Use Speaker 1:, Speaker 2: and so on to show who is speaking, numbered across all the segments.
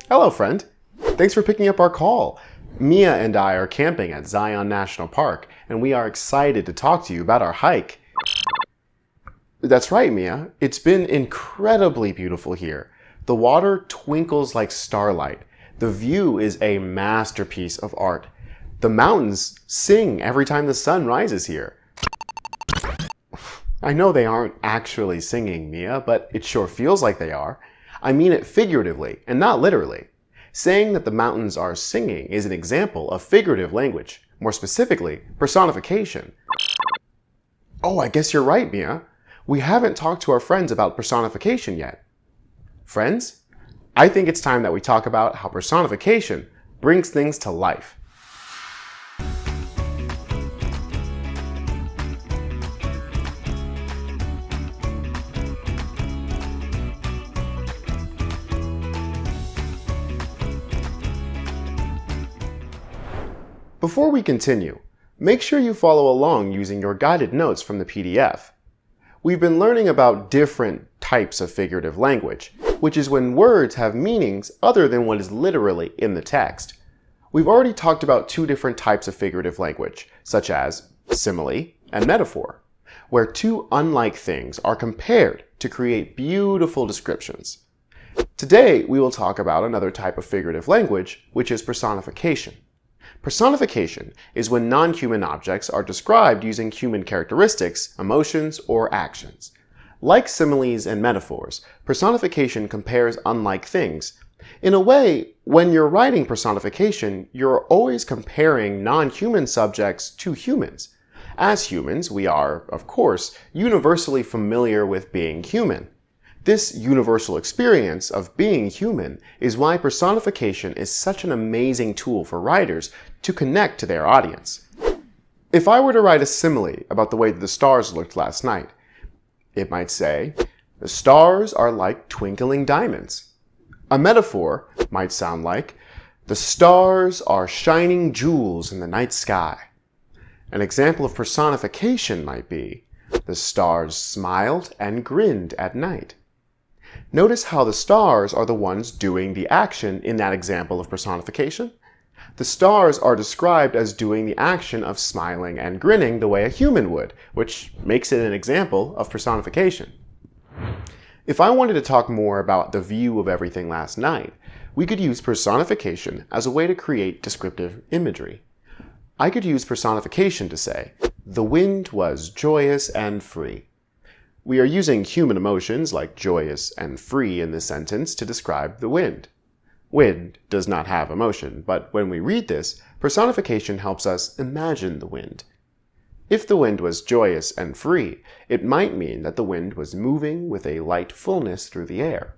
Speaker 1: Hello, friend. Thanks for picking up our call. Mia and I are camping at Zion National Park, and we are excited to talk to you about our hike. That's right, Mia. It's been incredibly beautiful here. The water twinkles like starlight. The view is a masterpiece of art. The mountains sing every time the sun rises here. I know they aren't actually singing, Mia, but it sure feels like they are. I mean it figuratively and not literally. Saying that the mountains are singing is an example of figurative language, more specifically, personification. Oh, I guess you're right, Mia. We haven't talked to our friends about personification yet. Friends, I think it's time that we talk about how personification brings things to life. Before we continue, make sure you follow along using your guided notes from the PDF. We've been learning about different types of figurative language, which is when words have meanings other than what is literally in the text. We've already talked about two different types of figurative language, such as simile and metaphor, where two unlike things are compared to create beautiful descriptions. Today, we will talk about another type of figurative language, which is personification. Personification is when non-human objects are described using human characteristics, emotions, or actions. Like similes and metaphors, personification compares unlike things. In a way, when you're writing personification, you're always comparing non-human subjects to humans. As humans, we are, of course, universally familiar with being human. This universal experience of being human is why personification is such an amazing tool for writers to connect to their audience. If I were to write a simile about the way that the stars looked last night, it might say, "The stars are like twinkling diamonds." A metaphor might sound like, "The stars are shining jewels in the night sky." An example of personification might be, "The stars smiled and grinned at night." Notice how the stars are the ones doing the action in that example of personification. The stars are described as doing the action of smiling and grinning the way a human would, which makes it an example of personification. If I wanted to talk more about the view of everything last night, we could use personification as a way to create descriptive imagery. I could use personification to say, "The wind was joyous and free." We are using human emotions like joyous and free in this sentence to describe the wind. Wind does not have emotion, but when we read this, personification helps us imagine the wind. If the wind was joyous and free, it might mean that the wind was moving with a light fullness through the air.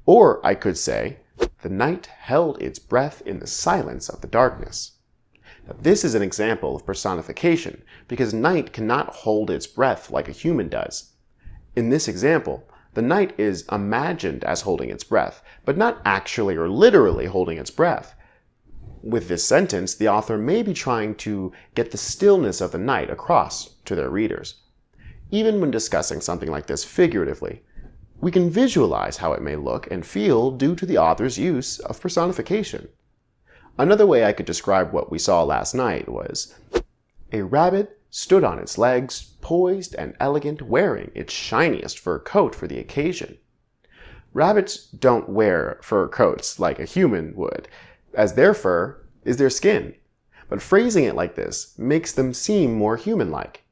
Speaker 1: Or I could say, "The night held its breath in the silence of the darkness." Now, this is an example of personification because night cannot hold its breath like a human does. In this example, the night is imagined as holding its breath, but not actually or literally holding its breath. With this sentence, the author may be trying to get the stillness of the night across to their readers. Even when discussing something like this figuratively, we can visualize how it may look and feel due to the author's use of personification. Another way I could describe what we saw last night was, "A rabbit stood on its legs, poised and elegant, wearing its shiniest fur coat for the occasion." Rabbits don't wear fur coats like a human would, as their fur is their skin. But phrasing it like this makes them seem more human-like.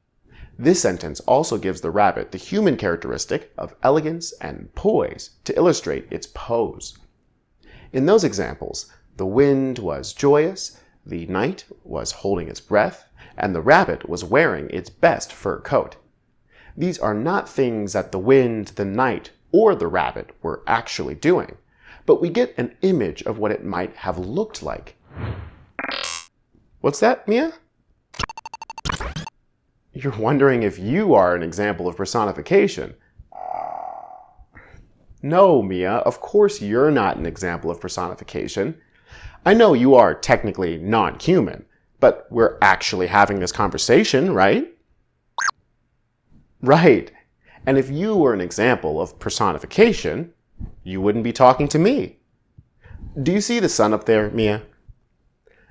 Speaker 1: This sentence also gives the rabbit the human characteristic of elegance and poise to illustrate its pose. In those examples, the wind was joyous, the night was holding its breath, and the rabbit was wearing its best fur coat. These are not things that the wind, the night, or the rabbit were actually doing, but we get an image of what it might have looked like. What's that, Mia? You're wondering if you are an example of personification. No, Mia, of course you're not an example of personification. I know you are technically non-human, but we're actually having this conversation, right? Right. And if you were an example of personification, you wouldn't be talking to me. Do you see the sun up there, Mia?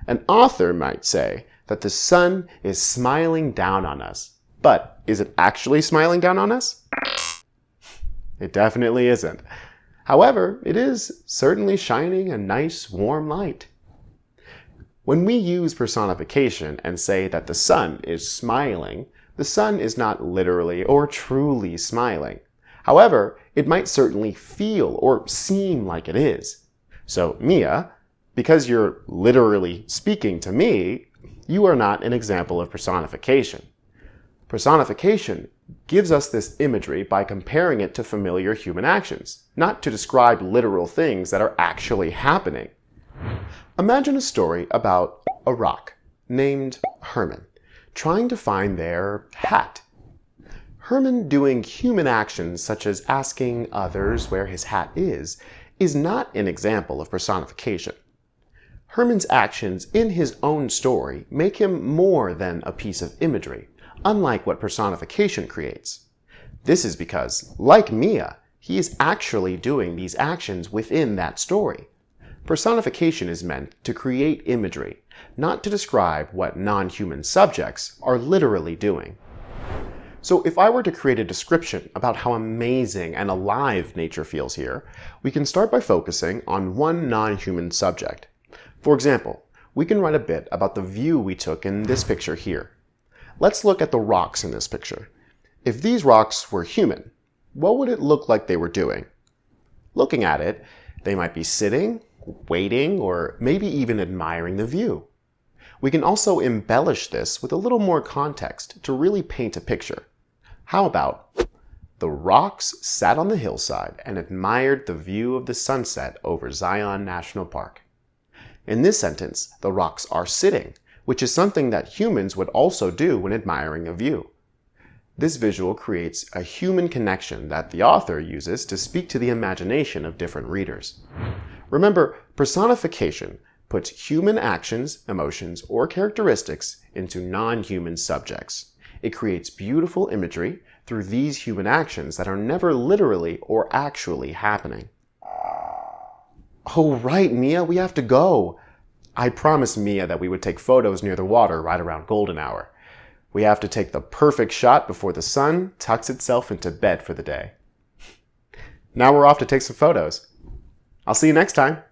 Speaker 1: An author might say that the sun is smiling down on us. But is it actually smiling down on us? It definitely isn't. However, it is certainly shining a nice warm light. When we use personification and say that the sun is smiling, the sun is not literally or truly smiling. However, it might certainly feel or seem like it is. So, Mia, because you're literally speaking to me, you are not an example of personification. Personification gives us this imagery by comparing it to familiar human actions, not to describe literal things that are actually happening. Imagine a story about a rock named Herman trying to find their hat. Herman doing human actions such as asking others where his hat is not an example of personification. Herman's actions in his own story make him more than a piece of imagery, unlike what personification creates. This is because, like Mia, he is actually doing these actions within that story. Personification is meant to create imagery, not to describe what non-human subjects are literally doing. So if I were to create a description about how amazing and alive nature feels here, we can start by focusing on one non-human subject. For example, we can write a bit about the view we took in this picture here. Let's look at the rocks in this picture. If these rocks were human, what would it look like they were doing? Looking at it, they might be sitting, waiting, or maybe even admiring the view. We can also embellish this with a little more context to really paint a picture. How about, the rocks sat on the hillside and admired the view of the sunset over Zion National Park. In this sentence, the rocks are sitting, which is something that humans would also do when admiring a view. This visual creates a human connection that the author uses to speak to the imagination of different readers. Remember, personification puts human actions, emotions, or characteristics into non-human subjects. It creates beautiful imagery through these human actions that are never literally or actually happening. Oh, right, Mia, we have to go. I promised Mia that we would take photos near the water right around golden hour. We have to take the perfect shot before the sun tucks itself into bed for the day. Now we're off to take some photos. I'll see you next time.